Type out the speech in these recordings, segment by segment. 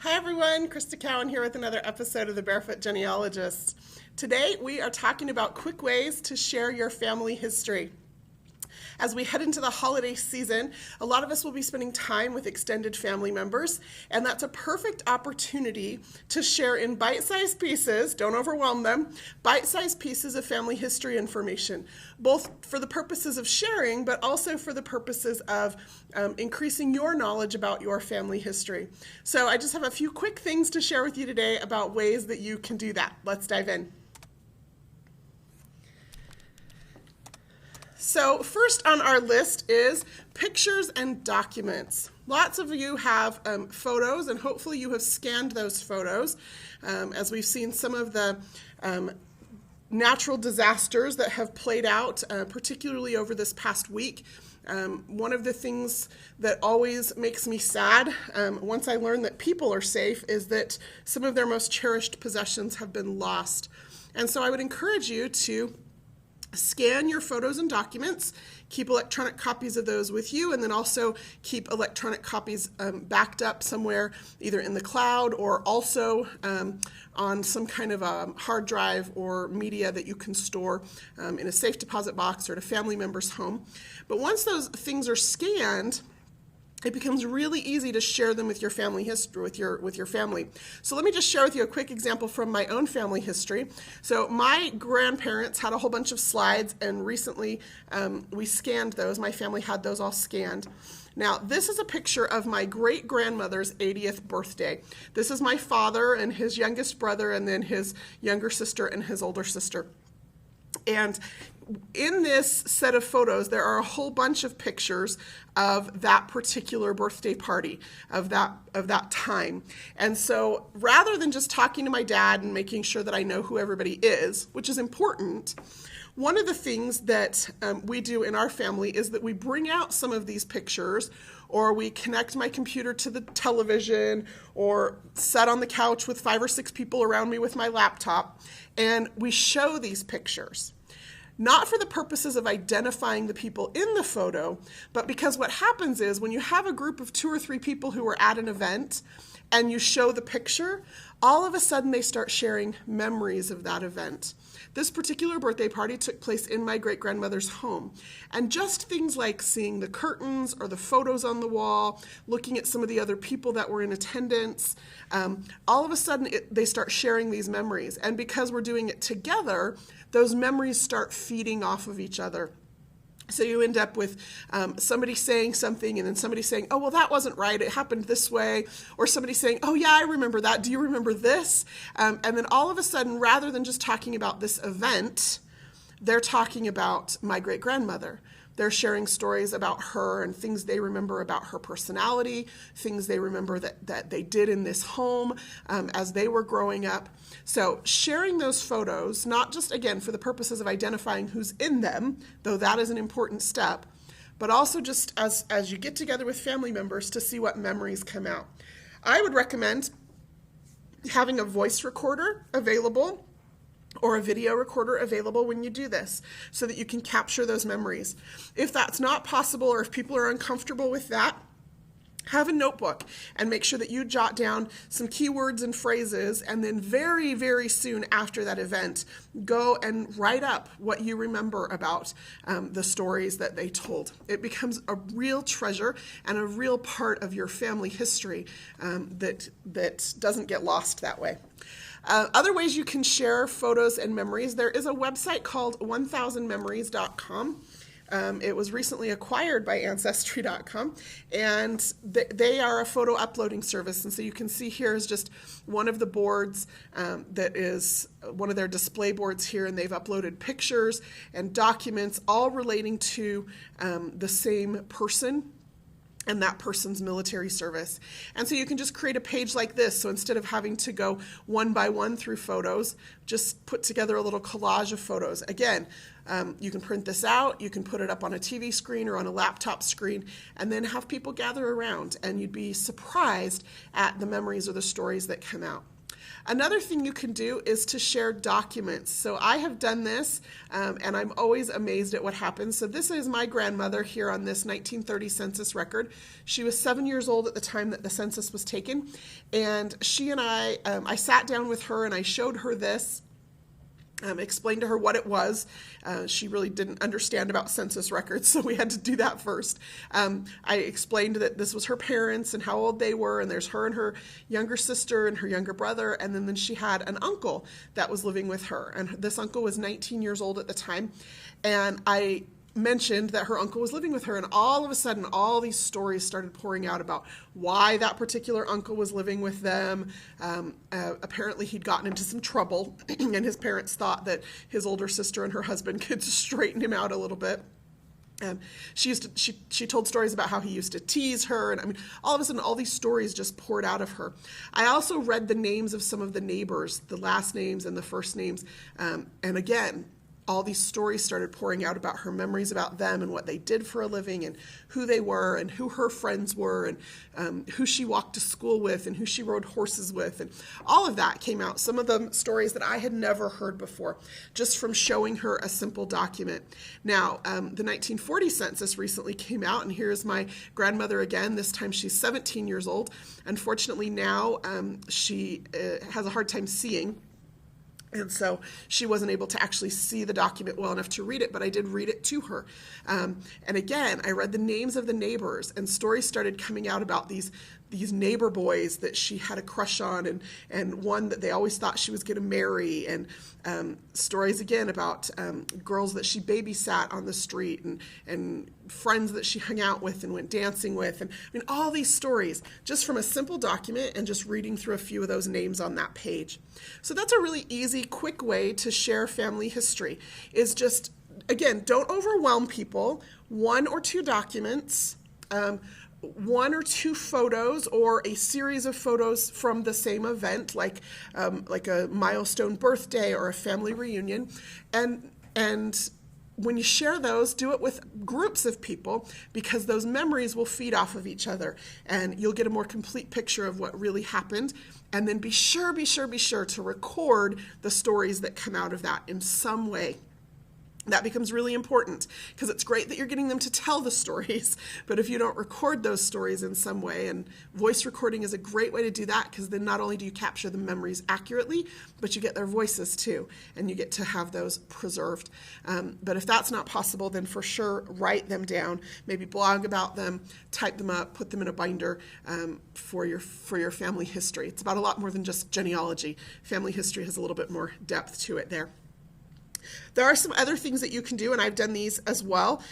Hi everyone, Crista Cowan here with another episode of the Barefoot Genealogist. Today we are talking about quick ways to share your family history. As we head into the holiday season, a lot of us will be spending time with extended family members, and that's a perfect opportunity to share in bite-sized pieces, don't overwhelm them, bite-sized pieces of family history information, both for the purposes of sharing, but also for the purposes of increasing your knowledge about your family history. So I just have a few quick things to share with you today about ways that you can do that. Let's dive in. So first on our list is pictures and documents. Lots of you have photos, and hopefully you have scanned those photos. As we've seen some of the natural disasters that have played out, particularly over this past week. One of the things that always makes me sad once I learn that people are safe is that some of their most cherished possessions have been lost. And so I would encourage you to scan your photos and documents, keep electronic copies of those with you, and then also keep electronic copies backed up somewhere, either in the cloud or also on some kind of a hard drive or media that you can store in a safe deposit box or at a family member's home. But once those things are scanned, it becomes really easy to share them with your family history, with your family. So let me just share with you a quick example from my own family history. So my grandparents had a whole bunch of slides, and recently we scanned those. My family had those all scanned. Now, this is a picture of my great-grandmother's 80th birthday. This is my father and his youngest brother, and then his younger sister and his older sister. And in this set of photos, there are a whole bunch of pictures of that particular birthday party, of that time. And so rather than just talking to my dad and making sure that I know who everybody is, which is important, one of the things that we do in our family is that we bring out some of these pictures, or we connect my computer to the television, or sit on the couch with 5 or 6 people around me with my laptop, and we show these pictures. Not for the purposes of identifying the people in the photo, but because what happens is when you have a group of 2 or 3 people who are at an event and you show the picture, all of a sudden they start sharing memories of that event. This particular birthday party took place in my great-grandmother's home. And just things like seeing the curtains or the photos on the wall, looking at some of the other people that were in attendance, all of a sudden they start sharing these memories. And because we're doing it together, those memories start feeding off of each other. So you end up with somebody saying something and then somebody saying, oh, well, that wasn't right. It happened this way. Or somebody saying, oh, yeah, I remember that. Do you remember this? And then all of a sudden, rather than just talking about this event, they're talking about my great-grandmother. They're sharing stories about her and things they remember about her personality, things they remember that they did in this home as they were growing up. So sharing those photos, not just, again, for the purposes of identifying who's in them, though that is an important step, but also just as you get together with family members to see what memories come out. I would recommend having a voice recorder available or a video recorder available when you do this so that you can capture those memories. If that's not possible, or if people are uncomfortable with that, have a notebook and make sure that you jot down some keywords and phrases, and then very, very soon after that event, go and write up what you remember about the stories that they told. It becomes a real treasure and a real part of your family history that doesn't get lost that way. Other ways you can share photos and memories, there is a website called 1000memories.com. It was recently acquired by Ancestry.com, and they are a photo uploading service. And so you can see here is just one of the boards that is one of their display boards here, and they've uploaded pictures and documents all relating to the same person and that person's military service. And so you can just create a page like this. So instead of having to go one by one through photos, just put together a little collage of photos. Again, you can print this out, you can put it up on a TV screen or on a laptop screen, and then have people gather around, and you'd be surprised at the memories or the stories that come out. Another thing you can do is to share documents. So I have done this, and I'm always amazed at what happens. So this is my grandmother here on this 1930 census record. She was 7 years old at the time that the census was taken, and she and I sat down with her and I showed her this. Explained to her what it was. She really didn't understand about census records, so we had to do that first. I explained that this was her parents and how old they were, and there's her and her younger sister and her younger brother, and then she had an uncle that was living with her, and this uncle was 19 years old at the time, and I mentioned that her uncle was living with her, and all of a sudden all these stories started pouring out about why that particular uncle was living with them. Apparently he'd gotten into some trouble and his parents thought that his older sister and her husband could straighten him out a little bit. She told stories about how he used to tease her, and I mean, all of a sudden all these stories just poured out of her. I also read the names of some of the neighbors, the last names and the first names, and again, all these stories started pouring out about her memories about them and what they did for a living and who they were and who her friends were and who she walked to school with and who she rode horses with, and all of that came out. Some of them stories that I had never heard before, just from showing her a simple document. Now, the 1940 census recently came out, and here's my grandmother again. This time she's 17 years old. Unfortunately now she has a hard time seeing. And so she wasn't able to actually see the document well enough to read it, but I did read it to her. And again, I read the names of the neighbors, and stories started coming out about these neighbor boys that she had a crush on, and one that they always thought she was going to marry, and stories again about girls that she babysat on the street, and friends that she hung out with and went dancing with. And I mean, all these stories just from a simple document and just reading through a few of those names on that page. So that's a really easy, quick way to share family history, is just, again, don't overwhelm people. 1 or 2 documents, 1 or 2 photos, or a series of photos from the same event, like a milestone birthday or a family reunion, and when you share those, do it with groups of people, because those memories will feed off of each other, and you'll get a more complete picture of what really happened. And then be sure to record the stories that come out of that in some way. That becomes really important, because it's great that you're getting them to tell the stories, but if you don't record those stories in some way, and voice recording is a great way to do that, because then not only do you capture the memories accurately, but you get their voices too, and you get to have those preserved. But if that's not possible, then for sure write them down, maybe blog about them, type them up, put them in a binder for your family history. It's about a lot more than just genealogy. Family history has a little bit more depth to it there. There are some other things that you can do, and I've done these as well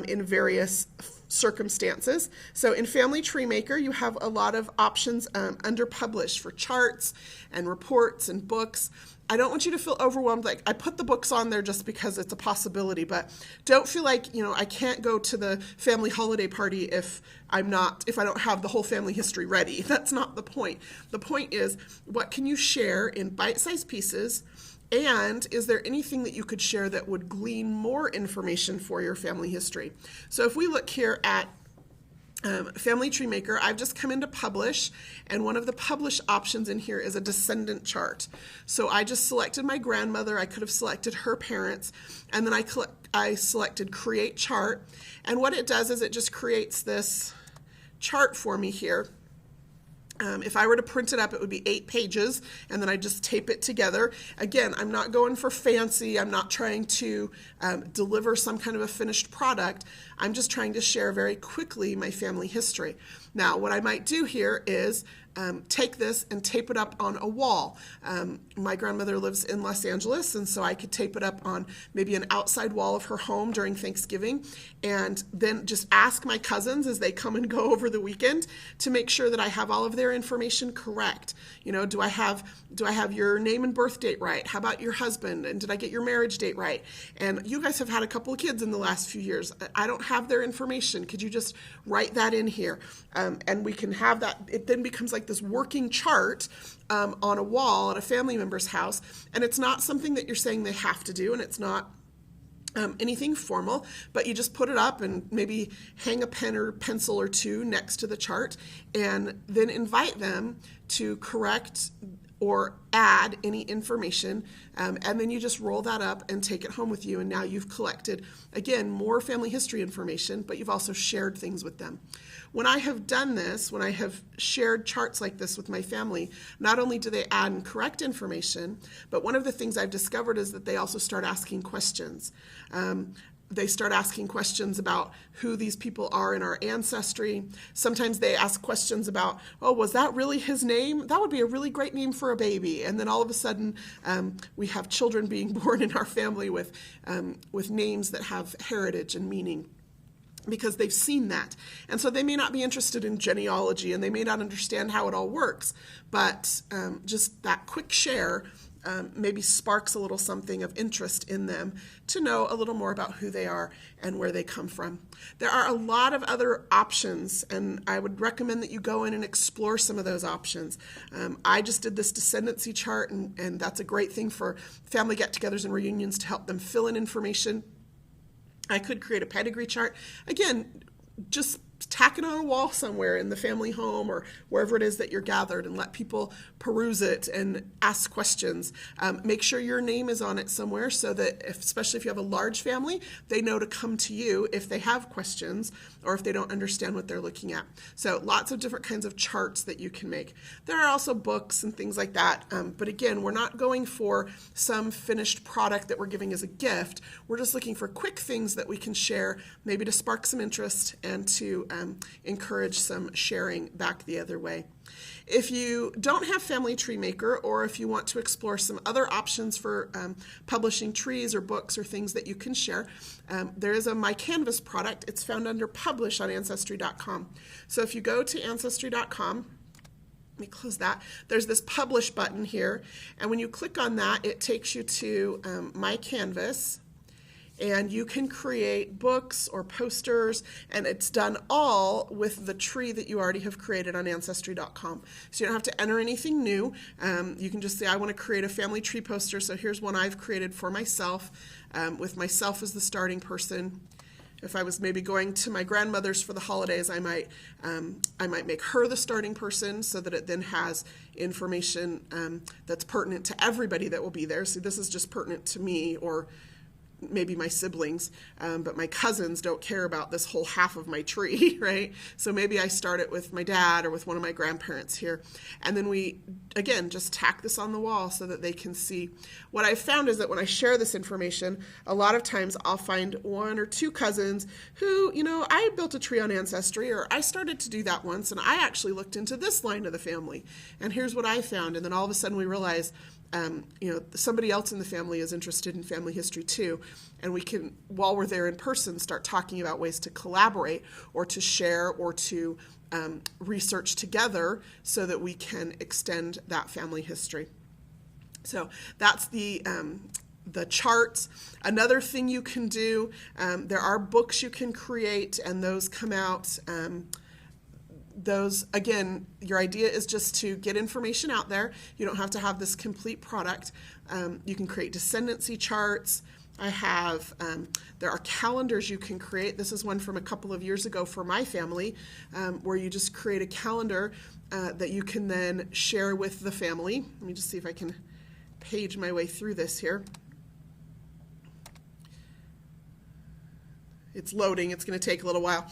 in various circumstances. So in Family Tree Maker, you have a lot of options under Publish for charts and reports and books. I don't want you to feel overwhelmed. Like, I put the books on there just because it's a possibility, but don't feel like, I can't go to the family holiday party if I don't have the whole family history ready. That's not the point. The point is, what can you share in bite-sized pieces? And is there anything that you could share that would glean more information for your family history? So if we look here at Family Tree Maker, I've just come into Publish, and one of the Publish options in here is a descendant chart. So I just selected my grandmother. I could have selected her parents, and then I selected Create Chart. And what it does is it just creates this chart for me here. If I were to print it up, it would be 8 pages, and then I just tape it together. Again, I'm not going for fancy. I'm not trying to deliver some kind of a finished product. I'm just trying to share very quickly my family history. Now, what I might do here is take this and tape it up on a wall. My grandmother lives in Los Angeles, and so I could tape it up on maybe an outside wall of her home during Thanksgiving, and then just ask my cousins as they come and go over the weekend to make sure that I have all of their information correct. Do I have your name and birth date right? How about your husband? And did I get your marriage date right? And you guys have had a couple of kids in the last few years. I don't have their information. Could you just write that in here? And we can have that. It then becomes like this working chart on a wall at a family member's house, and it's not something that you're saying they have to do, and it's not anything formal, but you just put it up and maybe hang a pen or pencil or 2 next to the chart, and then invite them to correct or add any information, and then you just roll that up and take it home with you, and now you've collected, again, more family history information, but you've also shared things with them. When I have done this, when I have shared charts like this with my family, not only do they add and correct information, but one of the things I've discovered is that they also start asking questions. They start asking questions about who these people are in our ancestry. Sometimes they ask questions about, oh, was that really his name? That would be a really great name for a baby. And then all of a sudden, we have children being born in our family with names that have heritage and meaning, because they've seen that. And so they may not be interested in genealogy, and they may not understand how it all works, but just that quick share maybe sparks a little something of interest in them to know a little more about who they are and where they come from. There are a lot of other options, and I would recommend that you go in and explore some of those options. I just did this descendancy chart, and that's a great thing for family get-togethers and reunions to help them fill in information. I could create a pedigree chart. Again, just tack it on a wall somewhere in the family home or wherever it is that you're gathered, and let people peruse it and ask questions. Make sure your name is on it somewhere, so that especially if you have a large family, they know to come to you if they have questions or if they don't understand what they're looking at. So lots of different kinds of charts that you can make. There are also books and things like that. But again, we're not going for some finished product that we're giving as a gift. We're just looking for quick things that we can share, maybe to spark some interest and to encourage some sharing back the other way. If you don't have Family Tree Maker, or if you want to explore some other options for publishing trees or books or things that you can share, there is a My Canvas product. It's found under Publish on Ancestry.com. So if you go to Ancestry.com, let me close that. There's this Publish button here, and when you click on that, it takes you to My Canvas. And you can create books or posters, and it's done all with the tree that you already have created on Ancestry.com. So you don't have to enter anything new. You can just say, I want to create a family tree poster, so here's one I've created for myself, with myself as the starting person. If I was maybe going to my grandmother's for the holidays, I might make her the starting person, so that it then has information that's pertinent to everybody that will be there. So this is just pertinent to me, or maybe my siblings, but my cousins don't care about this whole half of my tree, right? So maybe I start it with my dad or with one of my grandparents here. And then we, again, just tack this on the wall so that they can see. What I've found is that when I share this information, a lot of times I'll find one or two cousins who, I built a tree on Ancestry, or I started to do that once, and I actually looked into this line of the family, and here's what I found. And then all of a sudden we realize somebody else in the family is interested in family history too, and we can, while we're there in person, start talking about ways to collaborate or to share or to research together so that we can extend that family history. So that's the charts. Another thing you can do, there are books you can create, and those come out. Those, again, your idea is just to get information out there. You don't have to have this complete product. You can create descendancy charts. There are calendars you can create. This is one from a couple of years ago for my family, where you just create a calendar that you can then share with the family. Let me just see if I can page my way through this here. It's loading. It's going to take a little while.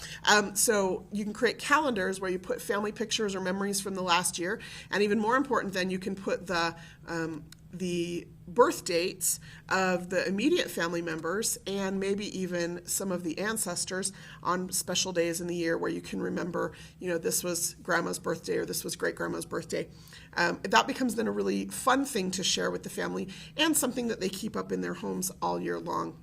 So you can create calendars where you put family pictures or memories from the last year. And even more important, then you can put the birth dates of the immediate family members and maybe even some of the ancestors on special days in the year where you can remember, this was grandma's birthday or this was great-grandma's birthday. That becomes then a really fun thing to share with the family, and something that they keep up in their homes all year long.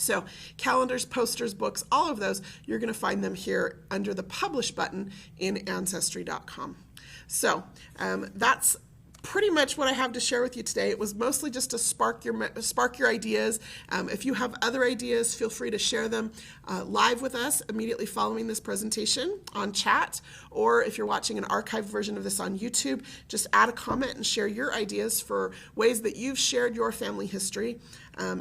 So calendars, posters, books, all of those, you're going to find them here under the Publish button in Ancestry.com. So that's pretty much what I have to share with you today. It was mostly just to spark your ideas. If you have other ideas, feel free to share them live with us immediately following this presentation on chat, or if you're watching an archived version of this on YouTube, just add a comment and share your ideas for ways that you've shared your family history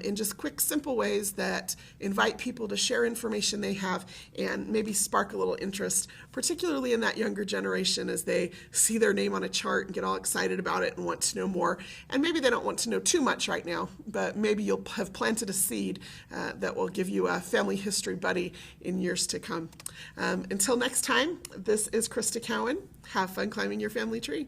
in just quick, simple ways that invite people to share information they have and maybe spark a little interest, particularly in that younger generation as they see their name on a chart and get all excited about about it and want to know more. And maybe they don't want to know too much right now, but maybe you'll have planted a seed that will give you a family history buddy in years to come. Until next time, this is Crista Cowan. Have fun climbing your family tree.